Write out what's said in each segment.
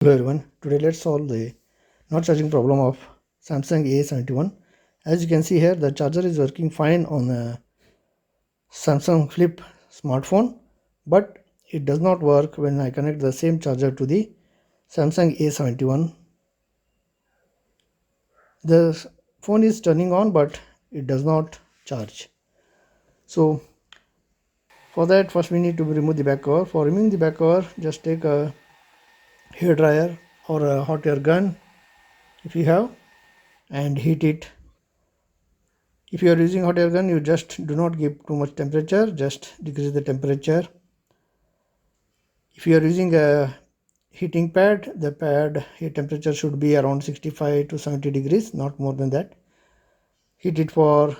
Hello everyone, today let's solve the not charging problem of Samsung A71. As you can see here, the charger is working fine on a Samsung Flip smartphone, but it does not work when I connect the same charger to the Samsung A71. The phone is turning on, but it does not charge. So for that, first we need to remove the back cover. For removing the back cover, just take a hair dryer or a hot air gun if you have and heat it. If you are using hot air gun, you just do not give too much temperature, just decrease the temperature. If you are using a heating pad, the pad heat temperature should be around 65 to 70 degrees, not more than that. Heat it for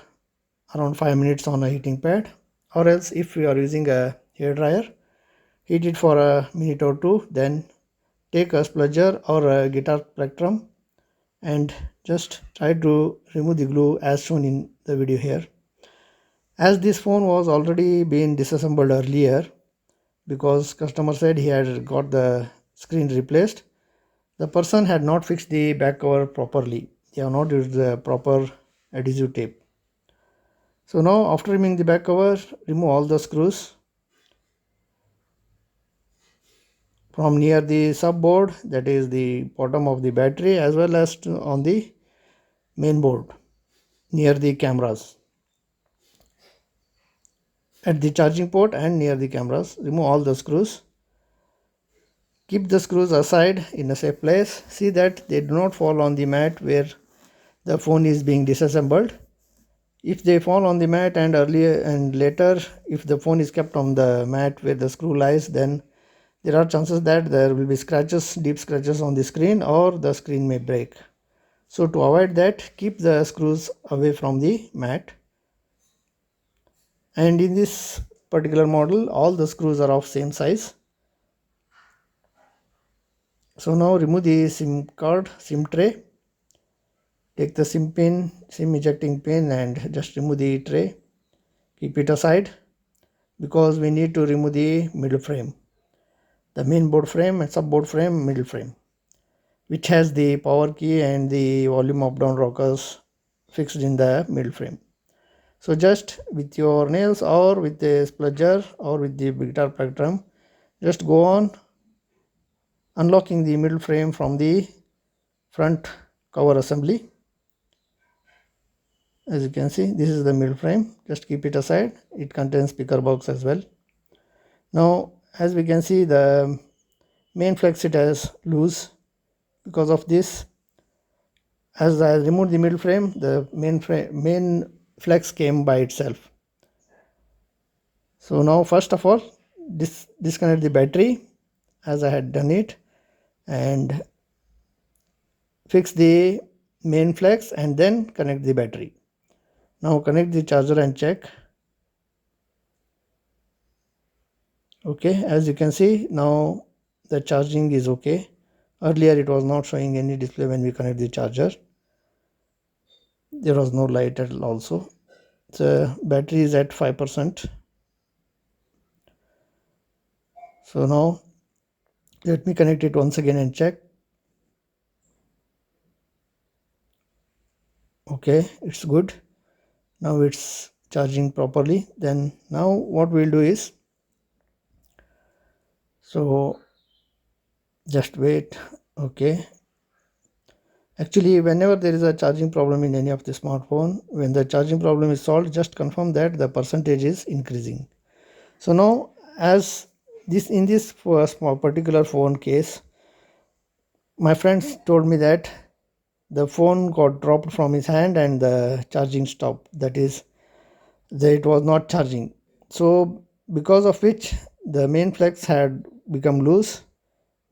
around 5 minutes on a heating pad, or else if you are using a hair dryer, heat it for a minute or two, then take a spluger or a guitar plectrum and just try to remove the glue as shown in the video here. As this phone was already been disassembled earlier, because customer said he had got the screen replaced, the person had not fixed the back cover properly. They have not used the proper adhesive tape. So now after removing the back cover, remove all the screws from near the subboard, that is the bottom of the battery, as well as on the main board near the cameras, at the charging port and near the cameras. Remove all the screws. Keep the screws aside in a safe place. See that they do not fall on the mat where the phone is being disassembled. If they fall on the mat and earlier and later, if the phone is kept on the mat where the screw lies, then there are chances that there will be scratches, deep scratches on the screen, or the screen may break. So to avoid that, keep the screws away from the mat. And in this particular model, all the screws are of same size. So now remove the SIM card, SIM tray. Take the SIM pin, SIM ejecting pin, and just remove the tray. Keep it aside because we need to remove the middle frame, the main board frame and subboard frame, middle frame, which has the power key and the volume up down rockers fixed in the middle frame. So just with your nails or with the spluger or with the guitar plectrum, just go on unlocking the middle frame from the front cover assembly. As you can see, this is the middle frame. Just keep it aside. It contains speaker box as well. Now as we can see, the main flex it has loose. Because of this, as I removed the middle frame, the main flex came by itself. So now first of all, disconnect the battery as I had done it, and fix the main flex and then connect the battery. Now connect the charger and check. Okay, as you can see, now the charging is okay. Earlier it was not showing any display when we connect the charger. There was no light at all also. The battery is at 5%. So now let me connect it once again and check. Okay, it's good. Now it's charging properly. Then now what we'll do is, so just wait. Okay, actually whenever there is a charging problem in any of the smartphone, when the charging problem is solved, just confirm that the percentage is increasing. So now as this in this small particular phone case, my friends told me that the phone got dropped from his hand and the charging stopped, that is, it was not charging. So because of which the main flex had become loose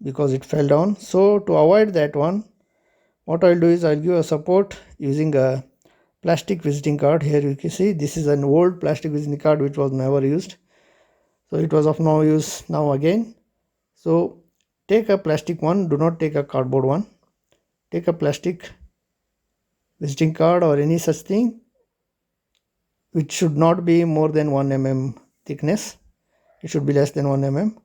because it fell down. So to avoid that one, what I'll do is I'll give a support using a plastic visiting card. Here you can see this is an old plastic visiting card which was never used, so it was of no use now again. So take a plastic one, do not take a cardboard one. Take a plastic visiting card or any such thing which should not be more than 1 mm thickness. It should be less than 1 mm.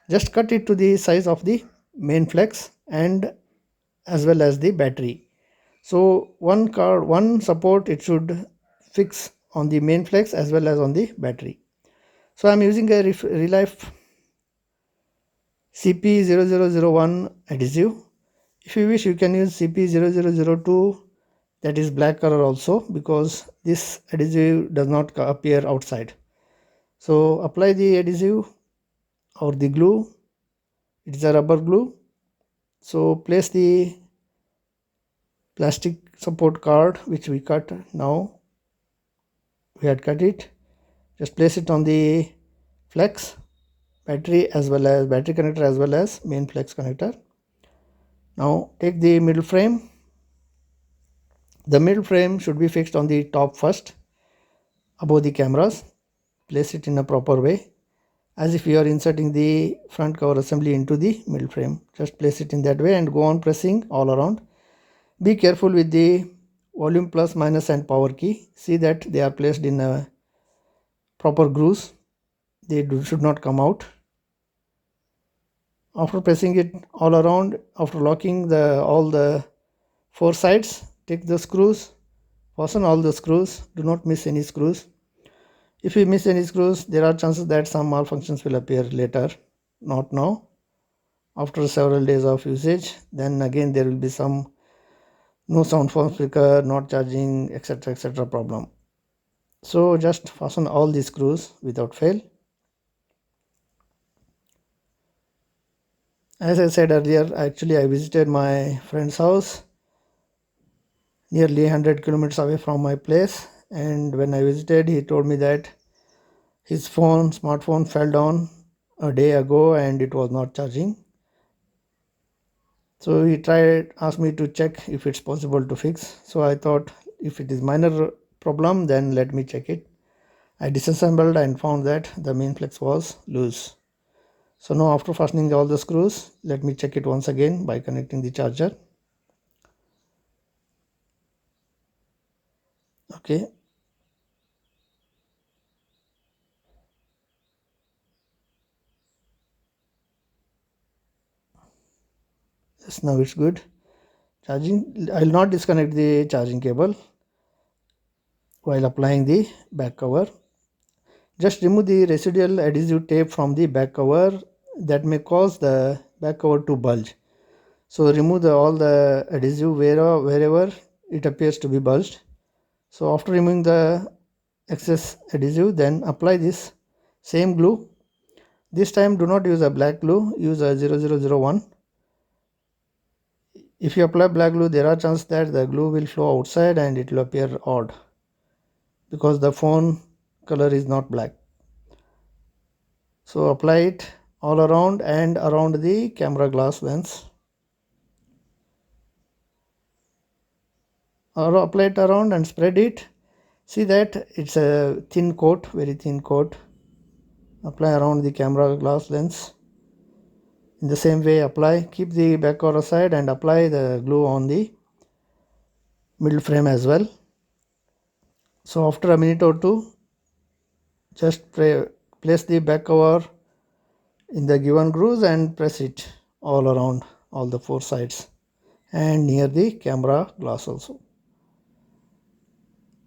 Just cut it to the size of the main flex and as well as the battery. So one support it should fix on the main flex as well as on the battery. So I'm using a Relife CP0001 adhesive. If you wish, you can use CP0002, that is black color also, because this adhesive does not appear outside. So apply the adhesive or the glue. It is a rubber glue. So place the plastic support card which we cut now. We had cut it. Just place it on the flex, battery connector as well as main flex connector. Now take the middle frame. The middle frame should be fixed on the top first, above the cameras. Place it in a proper way, as if you are inserting the front cover assembly into the middle frame. Just place it in that way and go on pressing all around. Be careful with the volume plus, minus and power key. See that they are placed in a proper grooves. They should not come out. After pressing it all around, after locking all the four sides, take the screws, fasten all the screws. Do not miss any screws. If you miss any screws, there are chances that some malfunctions will appear later, not now. After several days of usage, then again there will be some no sound phone speaker, not charging, etc. problem. So just fasten all the screws without fail. As I said earlier, actually I visited my friend's house nearly 100 kilometers away from my place, and when I visited, he told me that his smartphone fell down a day ago and it was not charging. So he asked me to check if it's possible to fix. So I thought, if it is minor problem, then let me check it. I disassembled and found that the main flex was loose. So now, after fastening all the screws, let me check it once again by connecting the charger. Okay. Yes, now it's good. Charging. I will not disconnect the charging cable while applying the back cover. Just remove the residual adhesive tape from the back cover that may cause the back cover to bulge. So remove all the adhesive wherever it appears to be bulged. So after removing the excess adhesive, then apply this same glue. This time do not use a black glue, use a 0001. If you apply black glue, there are chances that the glue will flow outside and it will appear odd because the phone color is not black. So apply it all around and around the camera glass lens. Or apply it around and spread it. See that it's a thin coat, very thin coat. Apply around the camera glass lens. In the same way, keep the back cover aside and apply the glue on the middle frame as well. So after a minute or two, just place the back cover in the given grooves and press it all around all the four sides and near the camera glass also.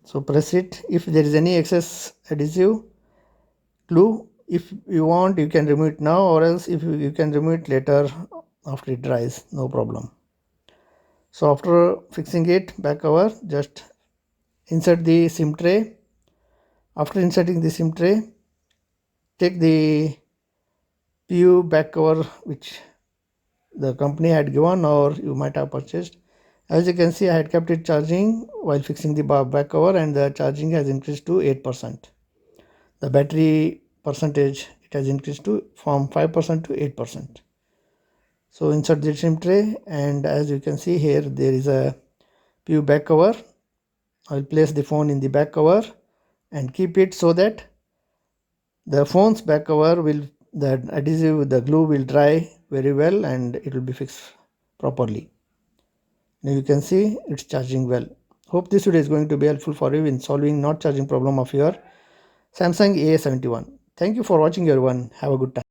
So press it. If there is any excess adhesive glue, if you want, you can remove it now, or else if you can remove it later after it dries, no problem. So after fixing it back cover, just insert the SIM tray. After inserting the SIM tray, take the PU back cover which the company had given or you might have purchased. As you can see, I had kept it charging while fixing the back cover and the charging has increased to 8%. The battery percentage, it has increased from 5% to 8%. So insert the SIM tray, and as you can see here, there is a PU back cover. I will place the phone in the back cover and keep it so that the phone's back cover the adhesive, the glue will dry very well and it will be fixed properly. Now you can see it's charging well. Hope this video is going to be helpful for you in solving not charging problem of your Samsung A71. Thank you for watching everyone. Have a good time.